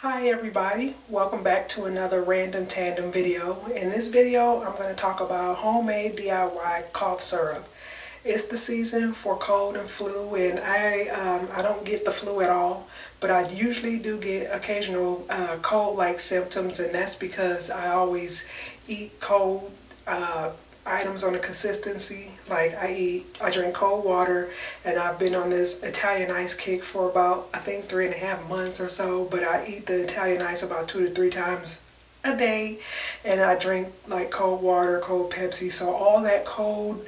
Hi everybody, welcome back to another random tandem video. In this video I'm going to talk about homemade DIY cough syrup. It's the season for cold and flu, and I don't get the flu at all, but I usually do get occasional cold-like symptoms, and that's because I always eat cold items on a consistency. Like I drink cold water, and I've been on this Italian ice kick for about, I think, 3.5 months or so, but I eat the Italian ice about 2 to 3 times a day, and I drink like cold water, cold Pepsi, so all that cold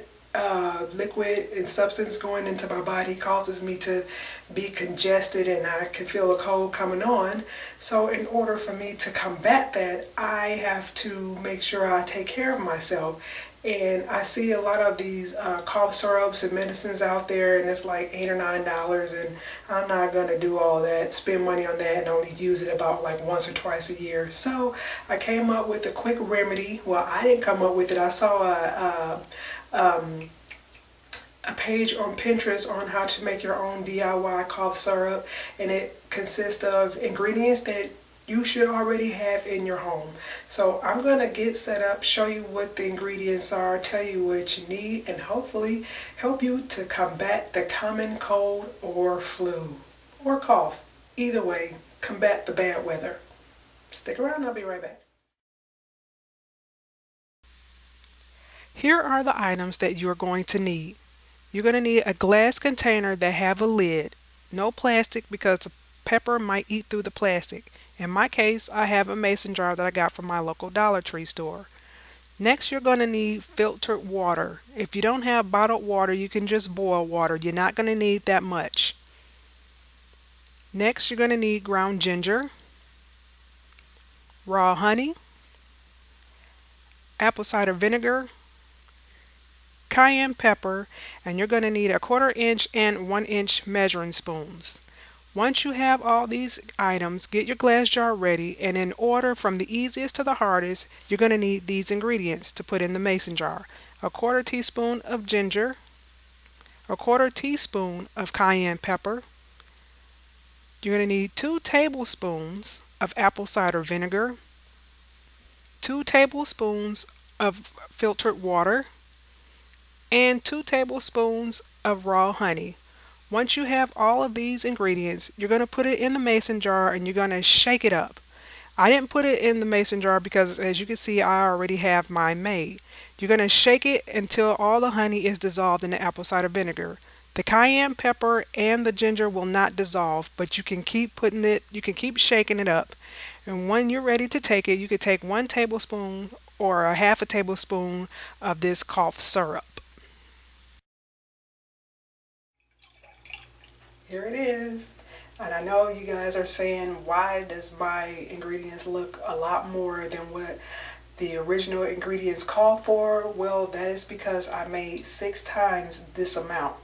liquid and substance going into my body causes me to be congested, and I can feel a cold coming on. So in order for me to combat that, I have to make sure I take care of myself. And I see a lot of these cough syrups and medicines out there, and it's like $8 or $9, and I'm not going to do all that, spend money on that, and only use it about like once or twice a year. So I came up with a quick remedy. Well, I didn't come up with it. I saw a page on Pinterest on how to make your own DIY cough syrup, and it consists of ingredients that you should already have in your home. So I'm going to get set up, show you what the ingredients are, tell you what you need, and hopefully help you to combat the common cold or flu or cough. Either way, combat the bad weather. Stick around, I'll be right back. Here are the items that you're going to need. You're going to need a glass container that have a lid. No plastic, because the pepper might eat through the plastic. In my case, I have a mason jar that I got from my local Dollar Tree store. Next, you're going to need filtered water. If you don't have bottled water, you can just boil water. You're not going to need that much. Next, you're going to need ground ginger, raw honey, apple cider vinegar, cayenne pepper, and you're going to need a 1/4 inch and 1 inch measuring spoons. Once you have all these items, get your glass jar ready, and in order from the easiest to the hardest, you're going to need these ingredients to put in the mason jar: a 1/4 teaspoon of ginger, a 1/4 teaspoon of cayenne pepper. You're going to need 2 tablespoons of apple cider vinegar, 2 tablespoons of filtered water, and 2 tablespoons of raw honey. Once you have all of these ingredients, you're going to put it in the mason jar and you're going to shake it up. I didn't put it in the mason jar because, as you can see, I already have mine made. You're going to shake it until all the honey is dissolved in the apple cider vinegar. The cayenne pepper and the ginger will not dissolve, but you can keep putting it, you can keep shaking it up. And when you're ready to take it, you can take 1 tablespoon or a half a tablespoon of this cough syrup. Here it is. And I know you guys are saying, why does my ingredients look a lot more than what the original ingredients call for? Well, that is because I made 6 times this amount.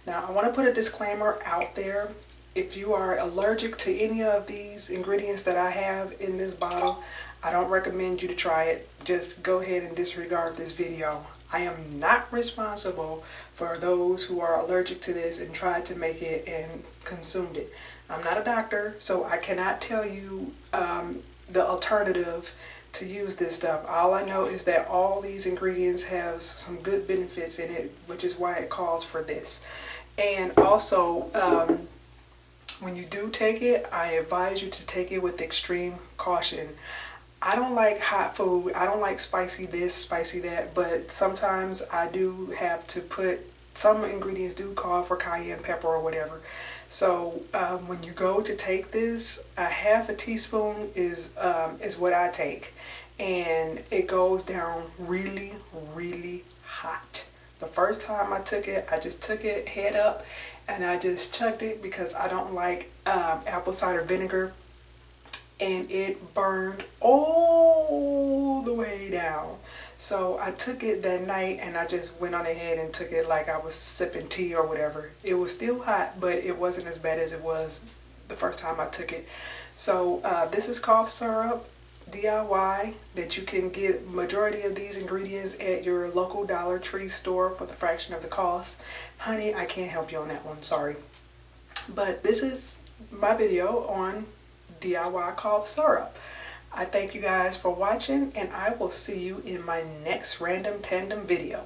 Now, I want to put a disclaimer out there. If you are allergic to any of these ingredients that I have in this bottle, I don't recommend you to try it. Just go ahead and disregard this video. I am not responsible for those who are allergic to this and tried to make it and consumed it. I'm not a doctor, so I cannot tell you the alternative to use this stuff. All I know is that all these ingredients have some good benefits in it, which is why it calls for this. And also, when you do take it, I advise you to take it with extreme caution. I don't like hot food. I don't like spicy this, spicy that, but sometimes I do have to put, some ingredients do call for cayenne pepper or whatever. So when you go to take this, a half a teaspoon is what I take, and it goes down really, really hot. The first time I took it, I just took it head up and I just chugged it because I don't like apple cider vinegar, and it burned all the way down. So I took it that night and I just went on ahead and took it like I was sipping tea or whatever. It was still hot, but it wasn't as bad as it was the first time I took it. So this is cough syrup DIY that you can get majority of these ingredients at your local Dollar Tree store for the fraction of the cost. Honey, I can't help you on that one, sorry. But this is my video on DIY cough syrup. I thank you guys for watching, and I will see you in my next random tandem video.